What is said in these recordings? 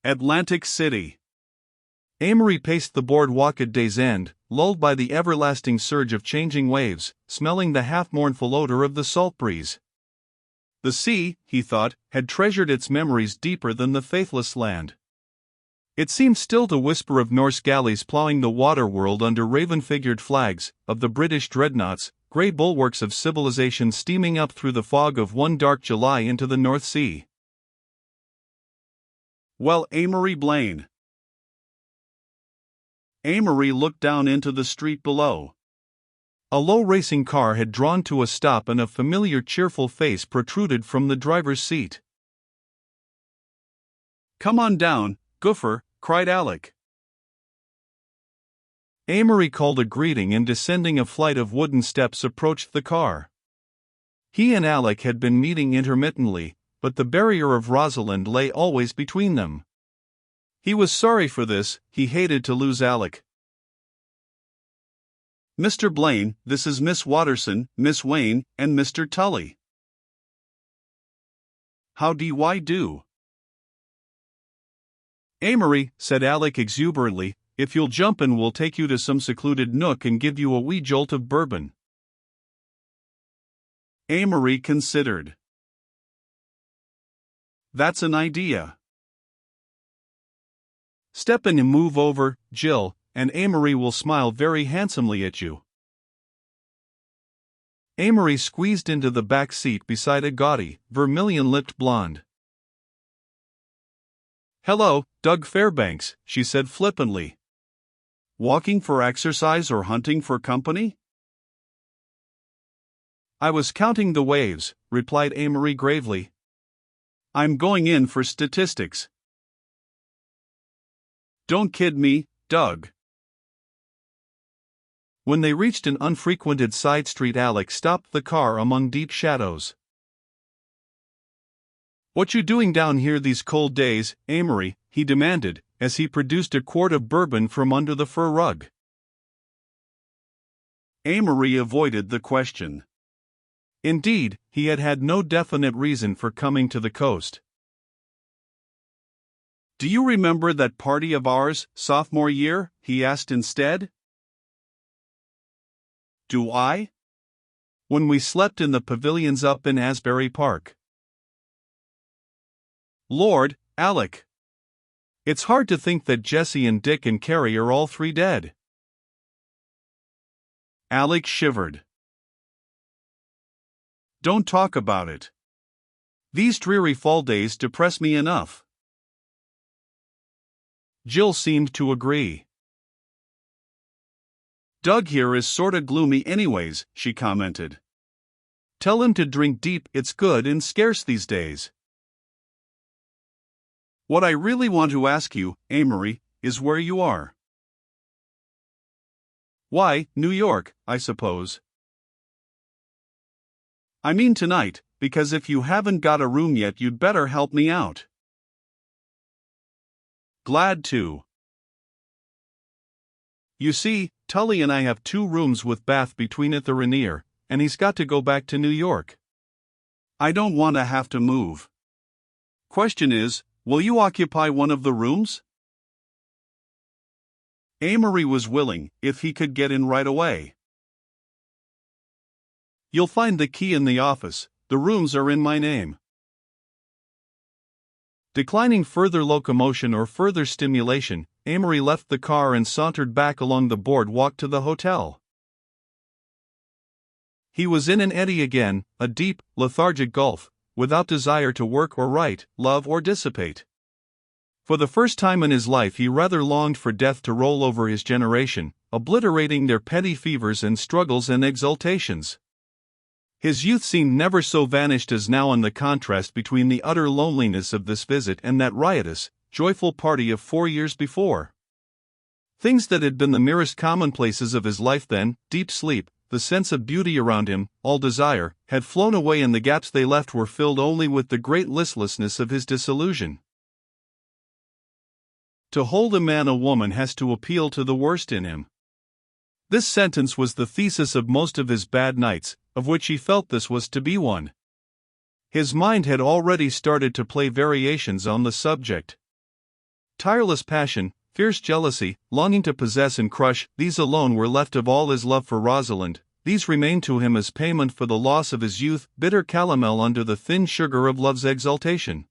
Atlantic City. Amory paced the boardwalk at day's end, lulled by the everlasting surge of changing waves, smelling the half-mournful odor of the salt breeze. The sea, he thought, had treasured its memories deeper than the faithless land. It seemed still to whisper of Norse galleys plowing the water world under raven-figured flags, of the British dreadnoughts, grey bulwarks of civilization steaming up through the fog of one dark July into the North Sea. Well, Amory Blaine. Amory looked down into the street below. A low racing car had drawn to a stop and a familiar cheerful face protruded from the driver's seat. "Come on down, Gopher," cried Alec. Amory called a greeting and descending a flight of wooden steps approached the car. He and Alec had been meeting intermittently, but the barrier of Rosalind lay always between them. He was sorry for this, he hated to lose Alec. "Mr. Blaine, this is Miss Watterson, Miss Wayne, and Mr. Tully." "How do?" "Amory," said Alec exuberantly, "if you'll jump in we'll take you to some secluded nook and give you a wee jolt of bourbon." Amory considered. "That's an idea. Step in and move over, Jill, and Amory will smile very handsomely at you." Amory squeezed into the back seat beside a gaudy, vermilion-lipped blonde. "Hello, Doug Fairbanks," she said flippantly. "Walking for exercise or hunting for company?" "I was counting the waves," replied Amory gravely. "I'm going in for statistics." "Don't kid me, Doug." When they reached an unfrequented side street, Alec stopped the car among deep shadows. "What you doing down here these cold days, Amory?" he demanded, as he produced a quart of bourbon from under the fur rug. Amory avoided the question. Indeed, he had had no definite reason for coming to the coast. "Do you remember that party of ours, sophomore year?" he asked instead. "Do I? When we slept in the pavilions up in Asbury Park." "Lord, Alec. It's hard to think that Jesse and Dick and Carrie are all three dead." Alec shivered. "Don't talk about it. These dreary fall days depress me enough." Jill seemed to agree. "Doug here is sorta gloomy anyways," she commented. "Tell him to drink deep, it's good and scarce these days." "What I really want to ask you, Amory, is where you are." "Why, New York, I suppose." "I mean tonight, because if you haven't got a room yet you'd better help me out." "Glad to." "You see, Tully and I have 2 rooms with bath between at the Rainier, and he's got to go back to New York. I don't want to have to move. Question is, will you occupy one of the rooms?" Amory was willing, if he could get in right away. "You'll find the key in the office, the rooms are in my name." Declining further locomotion or further stimulation, Amory left the car and sauntered back along the boardwalk to the hotel. He was in an eddy again, a deep, lethargic gulf, without desire to work or write, love or dissipate. For the first time in his life he rather longed for death to roll over his generation, obliterating their petty fevers and struggles and exultations. His youth seemed never so vanished as now in the contrast between the utter loneliness of this visit and that riotous, joyful party of 4 years before. Things that had been the merest commonplaces of his life then, deep sleep, the sense of beauty around him, all desire, had flown away, and the gaps they left were filled only with the great listlessness of his disillusion. To hold a man a woman has to appeal to the worst in him. This sentence was the thesis of most of his bad nights, of which he felt this was to be one. His mind had already started to play variations on the subject. tireless passion, fierce jealousy, longing to possess and crush, these alone were left of all his love for Rosalind. These remained to him as payment for the loss of his youth, bitter calomel under the thin sugar of love's exaltation.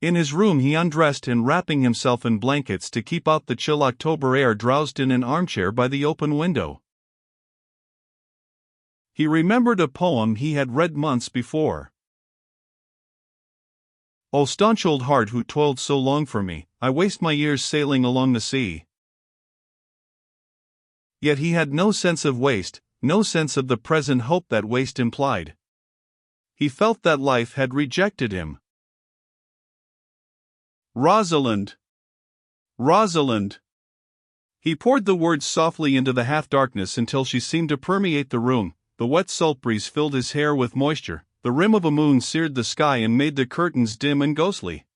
In his room he undressed and, wrapping himself in blankets to keep out the chill October air, drowsed in an armchair by the open window. He remembered a poem he had read months before. "O staunch old heart who toiled so long for me, I waste my years sailing along the sea." Yet he had no sense of waste, no sense of the present hope that waste implied. He felt that life had rejected him. Rosalind! Rosalind! He poured the words softly into the half-darkness until she seemed to permeate the room. The wet salt breeze filled his hair with moisture. The rim of a moon seared the sky and made the curtains dim and ghostly.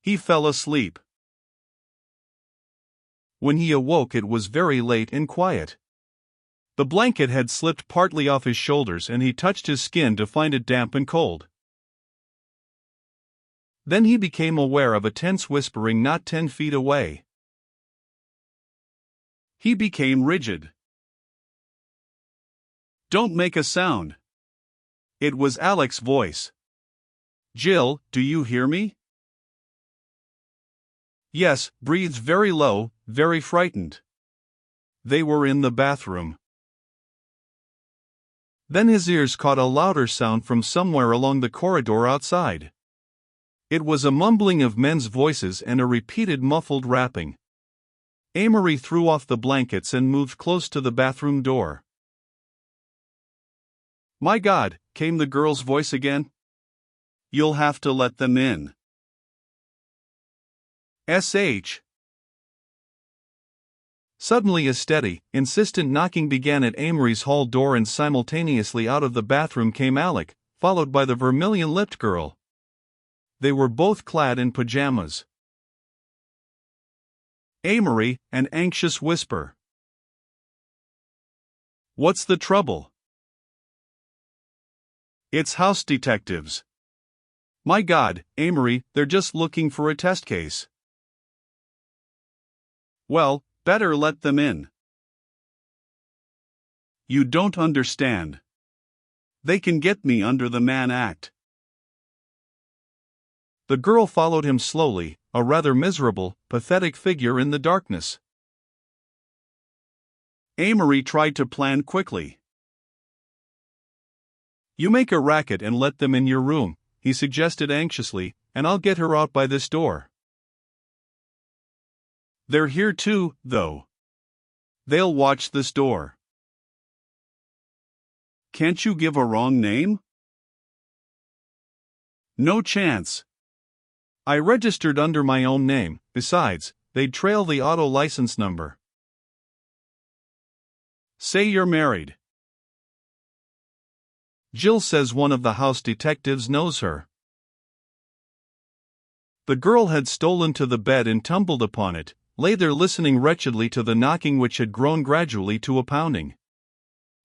He fell asleep. When he awoke, it was very late and quiet. The blanket had slipped partly off his shoulders and he touched his skin to find it damp and cold. Then he became aware of a tense whispering not 10 feet away. He became rigid. "Don't make a sound." It was Alec's voice. "Jill, do you hear me?" "Yes," breathed very low, very frightened. They were in the bathroom. Then his ears caught a louder sound from somewhere along the corridor outside. It was a mumbling of men's voices and a repeated muffled rapping. Amory threw off the blankets and moved close to the bathroom door. "My God," came the girl's voice again. "You'll have to let them in." "SH." Suddenly a steady, insistent knocking began at Amory's hall door, and simultaneously out of the bathroom came Alec, followed by the vermilion-lipped girl. They were both clad in pajamas. "Amory," an anxious whisper. "What's the trouble?" "It's house detectives." "My God, Amory, they're just looking for a test case." "Well, better let them in." "You don't understand. They can get me under the Mann Act." The girl followed him slowly, a rather miserable, pathetic figure in the darkness. Amory tried to plan quickly. "You make a racket and let them in your room," he suggested anxiously, "and I'll get her out by this door." "They're here too, though. They'll watch this door." "Can't you give a wrong name?" "No chance. I registered under my own name. Besides, they'd trail the auto license number." "Say you're married." "Jill says one of the house detectives knows her." The girl had stolen to the bed and tumbled upon it, lay there listening wretchedly to the knocking which had grown gradually to a pounding.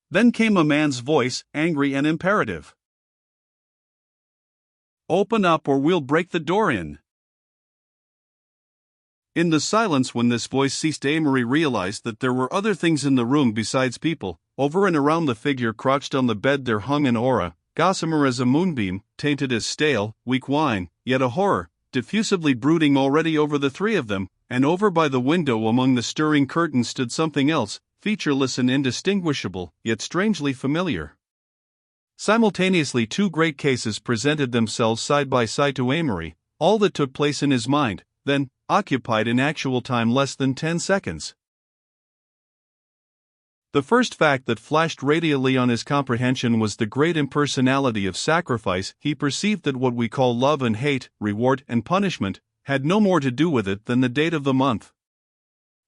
Then came a man's voice, angry and imperative. "Open up or we'll break the door in." In the silence when this voice ceased, Amory realized that there were other things in the room besides people. Over and around the figure crouched on the bed there hung an aura, gossamer as a moonbeam, tainted as stale, weak wine, yet a horror, diffusively brooding already over the three of them, and over by the window among the stirring curtains stood something else, featureless and indistinguishable, yet strangely familiar. Simultaneously two great cases presented themselves side by side to Amory, all that took place in his mind, then, occupied in actual time less than 10 seconds. The first fact that flashed radiantly on his comprehension was the great impersonality of sacrifice. He perceived that what we call love and hate, reward and punishment, had no more to do with it than the date of the month.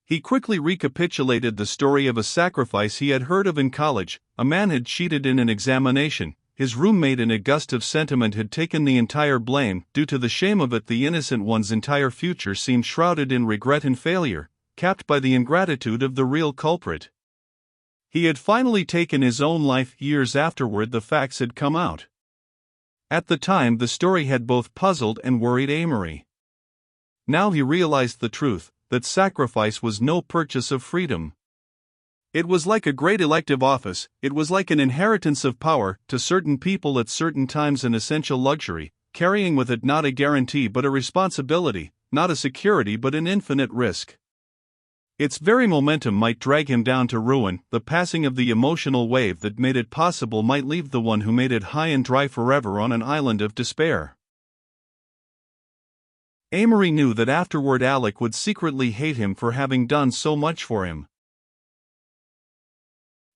He quickly recapitulated the story of a sacrifice he had heard of in college. A man had cheated in an examination. His roommate, in a gust of sentiment, had taken the entire blame. Due to the shame of it, the innocent one's entire future seemed shrouded in regret and failure, capped by the ingratitude of the real culprit. He had finally taken his own life. Years afterward, the facts had come out. At the time, the story had both puzzled and worried Amory. Now he realized the truth, that sacrifice was no purchase of freedom. It was like a great elective office, it was like an inheritance of power, to certain people at certain times an essential luxury, carrying with it not a guarantee but a responsibility, not a security but an infinite risk. Its very momentum might drag him down to ruin, the passing of the emotional wave that made it possible might leave the one who made it high and dry forever on an island of despair. Amory knew that afterward Alec would secretly hate him for having done so much for him.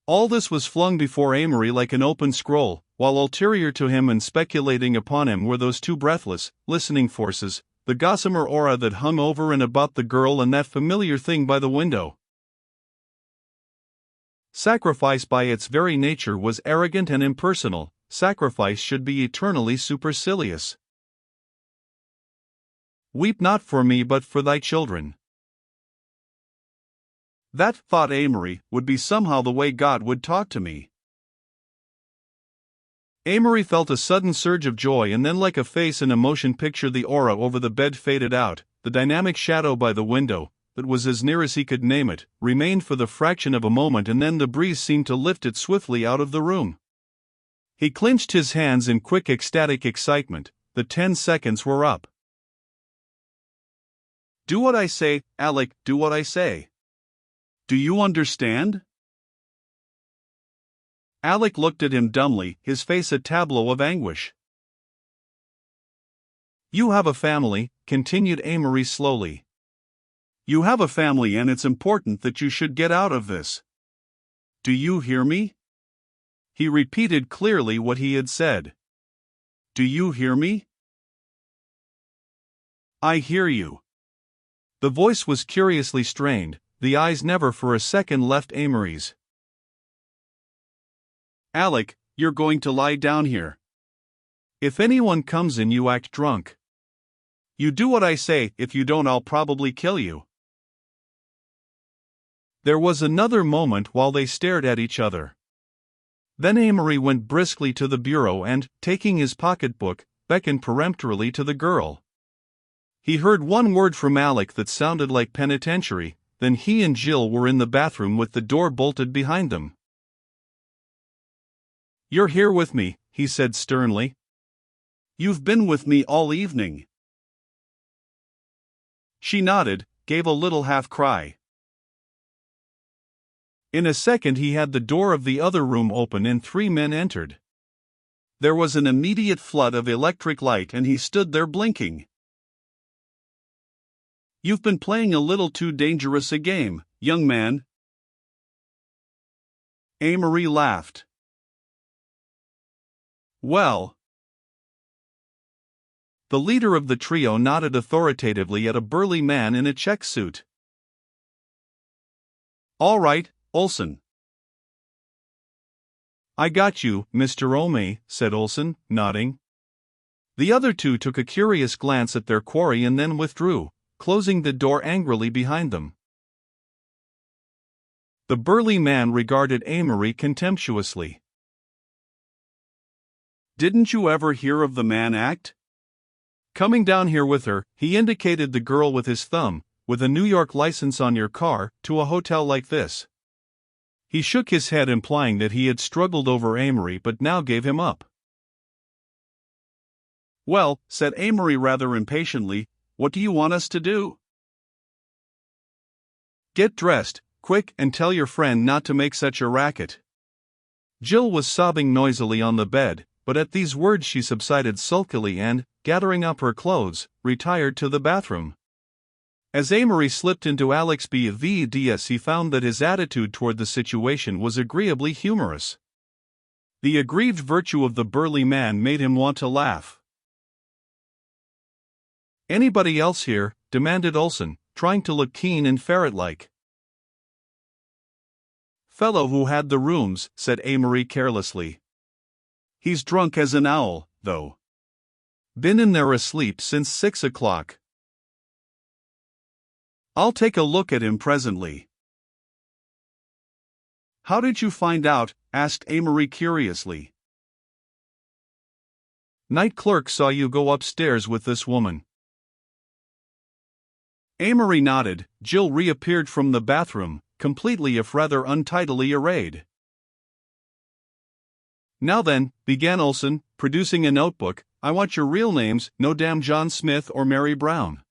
All this was flung before Amory like an open scroll, while ulterior to him and speculating upon him were those two breathless, listening forces, the gossamer aura that hung over and about the girl and that familiar thing by the window. Sacrifice by its very nature was arrogant and impersonal, sacrifice should be eternally supercilious. Weep not for me but for thy children. That, thought Amory, would be somehow the way God would talk to me. Amory felt a sudden surge of joy, and then, like a face in a motion picture, the aura over the bed faded out. The dynamic shadow by the window, that was as near as he could name it, remained for the fraction of a moment, and then the breeze seemed to lift it swiftly out of the room. He clenched his hands in quick ecstatic excitement. The 10 seconds were up. Do what I say, Alec, do what I say. Do you understand? Alec looked at him dumbly, his face a tableau of anguish. You have a family, continued Amory slowly. You have a family, and it's important that you should get out of this. Do you hear me? He repeated clearly what he had said. Do you hear me? I hear you. The voice was curiously strained, the eyes never for a second left Amory's. Alec, you're going to lie down here. If anyone comes in, you act drunk. You do what I say, if you don't I'll probably kill you. There was another moment while they stared at each other. Then Amory went briskly to the bureau and, taking his pocketbook, beckoned peremptorily to the girl. He heard one word from Alec that sounded like penitentiary, then he and Jill were in the bathroom with the door bolted behind them. You're here with me, he said sternly. You've been with me all evening. She nodded, gave a little half-cry. In a second he had the door of the other room open and 3 men entered. There was an immediate flood of electric light and he stood there blinking. You've been playing a little too dangerous a game, young man. Amory laughed. Well. The leader of the trio nodded authoritatively at a burly man in a check suit. All right, Olson. I got you, Mr. O'May, said Olson, nodding. The other two took a curious glance at their quarry and then withdrew, closing the door angrily behind them. The burly man regarded Amory contemptuously. Didn't you ever hear of the Mann Act? Coming down here with her, he indicated the girl with his thumb, with a New York license on your car, to a hotel like this. He shook his head, implying that he had struggled over Amory but now gave him up. Well, said Amory rather impatiently, what do you want us to do? Get dressed, quick, and tell your friend not to make such a racket. Jill was sobbing noisily on the bed, but at these words she subsided sulkily and, gathering up her clothes, retired to the bathroom. As Amory slipped into Alec's BVDS, he found that his attitude toward the situation was agreeably humorous. The aggrieved virtue of the burly man made him want to laugh. Anybody else here? Demanded Olson, trying to look keen and ferret-like. Fellow who had the rooms, said Amory carelessly. He's drunk as an owl, though. Been in there asleep since 6 o'clock. I'll take a look at him presently. How did you find out? Asked Amory curiously. Night clerk saw you go upstairs with this woman. Amory nodded. Jill reappeared from the bathroom, completely if rather untidily arrayed. "Now then," began Olson, producing a notebook, "I want your real names, no damn John Smith or Mary Brown."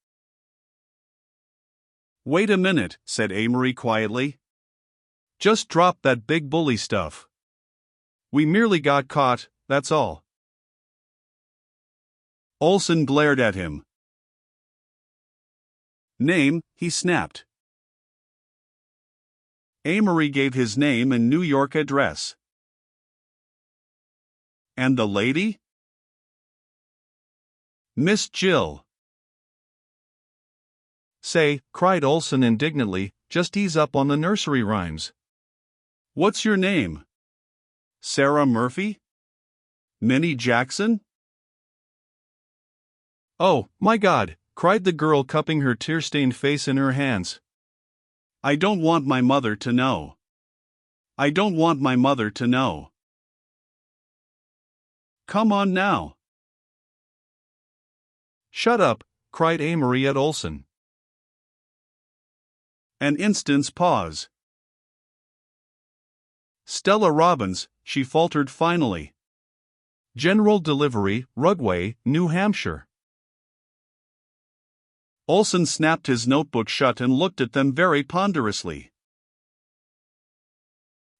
"Wait a minute," said Amory quietly. "Just drop that big bully stuff. We merely got caught, that's all." Olson glared at him. "Name," he snapped. Amory gave his name and New York address. "And the lady?" "Miss Jill." "Say," cried Olson indignantly, "just ease up on the nursery rhymes. What's your name? Sarah Murphy? Minnie Jackson?" "Oh, my God," cried the girl, cupping her tear-stained face in her hands. "I don't want my mother to know. I don't want my mother to know. Come on now." "Shut up," cried Amory at Olson. An instant's pause. "Stella Robbins," she faltered finally. "General Delivery, Rugway, New Hampshire." Olson snapped his notebook shut and looked at them very ponderously.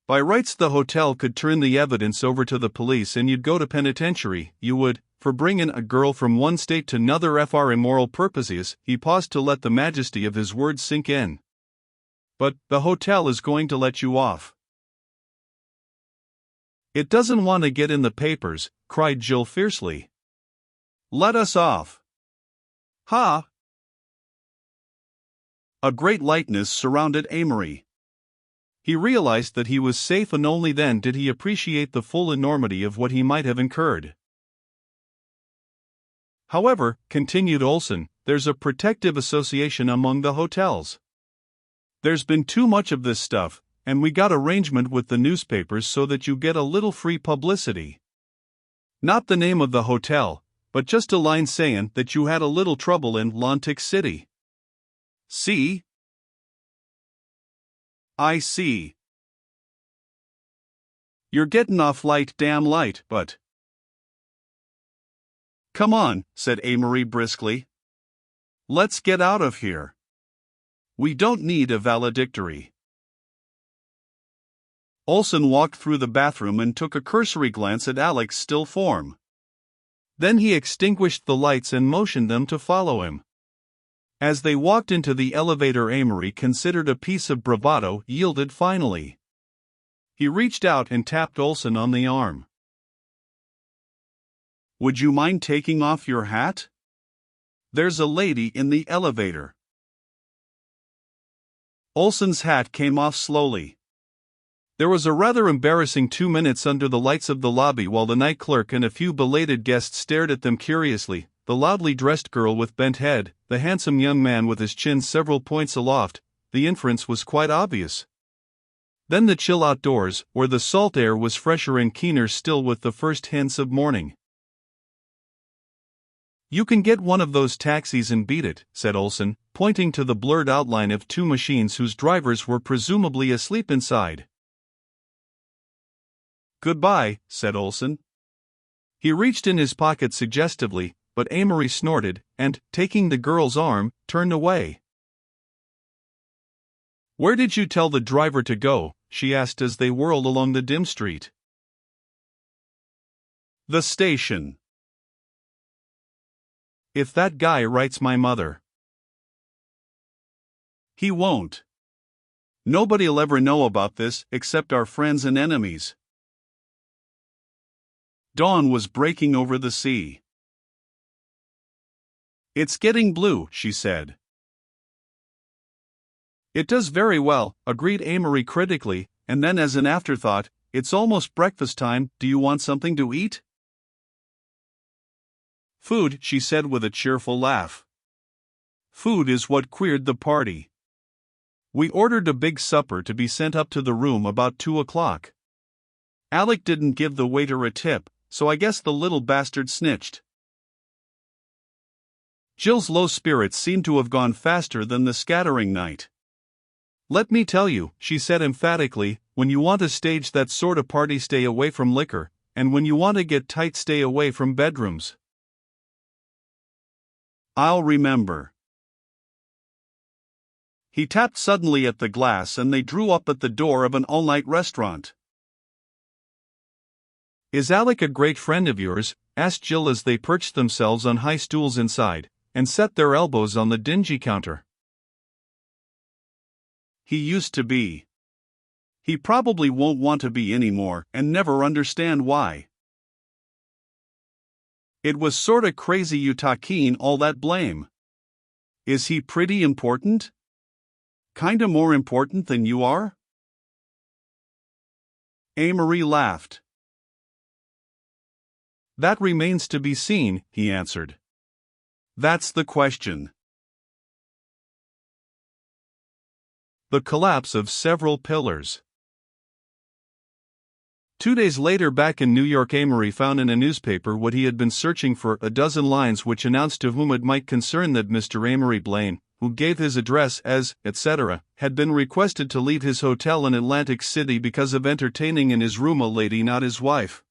"By rights the hotel could turn the evidence over to the police and you'd go to penitentiary, you would, for bringing a girl from one state to another for immoral purposes." He paused to let the majesty of his words sink in. "But the hotel is going to let you off." "It doesn't want to get in the papers," cried Jill fiercely. "Let us off." "Ha!" A great lightness surrounded Amory. He realized that he was safe, and only then did he appreciate the full enormity of what he might have incurred. "However," continued Olson, "there's a protective association among the hotels. There's been too much of this stuff, and we got arrangement with the newspapers so that you get a little free publicity. Not the name of the hotel, but just a line saying that you had a little trouble in Atlantic City. See?" "I see. You're getting off light, damn light, but..." "Come on," said Amory briskly. "Let's get out of here. We don't need a valedictory." Olson walked through the bathroom and took a cursory glance at Alec's still form. Then he extinguished the lights and motioned them to follow him. As they walked into the elevator, Amory considered a piece of bravado yielded finally. He reached out and tapped Olson on the arm. "Would you mind taking off your hat? There's a lady in the elevator." Olson's hat came off slowly. There was a rather embarrassing 2 minutes under the lights of the lobby while the night clerk and a few belated guests stared at them curiously, the loudly dressed girl with bent head, the handsome young man with his chin several points aloft. The inference was quite obvious. Then the chill outdoors, where the salt air was fresher and keener still with the first hints of morning. "You can get one of those taxis and beat it," said Olson, pointing to the blurred outline of two machines whose drivers were presumably asleep inside. "Goodbye," said Olson. He reached in his pocket suggestively, but Amory snorted, and, taking the girl's arm, turned away. "Where did you tell the driver to go?" she asked as they whirled along the dim street. "The station." "If that guy writes my mother." "He won't. Nobody'll ever know about this except our friends and enemies." Dawn was breaking over the sea. "It's getting blue," she said. "It does very well," agreed Amory critically, and then as an afterthought, "It's almost breakfast time, do you want something to eat?" "Food," she said with a cheerful laugh. "Food is what queered the party. We ordered a big supper to be sent up to the room about 2 o'clock. Alec didn't give the waiter a tip, so I guess the little bastard snitched." Jill's low spirits seemed to have gone faster than the scattering night. "Let me tell you," she said emphatically, "when you want to stage that sort of party, stay away from liquor, and when you want to get tight, stay away from bedrooms." "I'll remember." He tapped suddenly at the glass and they drew up at the door of an all-night restaurant. "Is Alec a great friend of yours?" asked Jill as they perched themselves on high stools inside, and set their elbows on the dingy counter. "He used to be. He probably won't want to be anymore, and never understand why. It was sorta crazy you taking all that blame. Is he pretty important? Kinda more important than you are?" Amory laughed. "That remains to be seen," he answered. "That's the question." The collapse of several pillars. 2 days later, back in New York, Amory found in a newspaper what he had been searching for, a dozen lines which announced to whom it might concern that Mr. Amory Blaine, who gave his address as, etc., had been requested to leave his hotel in Atlantic City because of entertaining in his room a lady not his wife.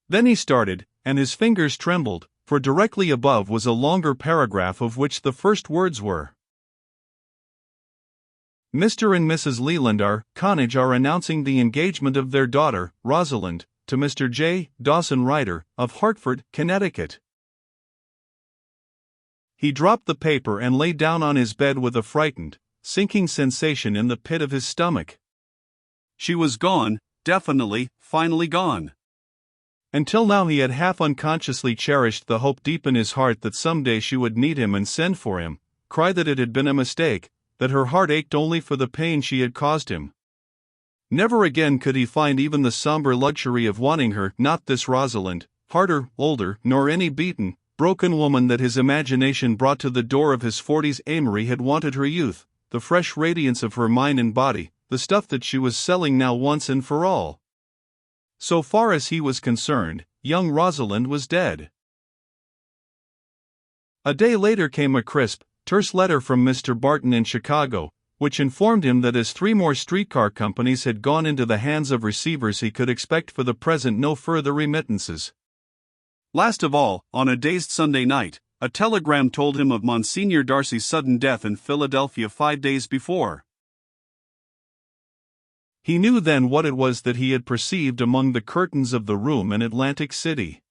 Then he started, and his fingers trembled, for directly above was a longer paragraph of which the first words were: "Mr. and Mrs. Leland R. Connage are announcing the engagement of their daughter, Rosalind, to Mr. J. Dawson Ryder, of Hartford, Connecticut." He dropped the paper and lay down on his bed with a frightened, sinking sensation in the pit of his stomach. She was gone, definitely, finally gone. Until now he had half unconsciously cherished the hope deep in his heart that someday she would need him and send for him, cry that it had been a mistake, that her heart ached only for the pain she had caused him. Never again could he find even the somber luxury of wanting her, not this Rosalind, harder, older, nor any beaten, broken woman that his imagination brought to the door of his 40s. Amory had wanted her youth, the fresh radiance of her mind and body, the stuff that she was selling now once and for all. So far as he was concerned, young Rosalind was dead. A day later came a crisp, terse letter from Mr. Barton in Chicago, which informed him that as 3 more streetcar companies had gone into the hands of receivers, he could expect for the present no further remittances. Last of all, on a dazed Sunday night, a telegram told him of Monsignor Darcy's sudden death in Philadelphia 5 days before. He knew then what it was that he had perceived among the curtains of the room in Atlantic City.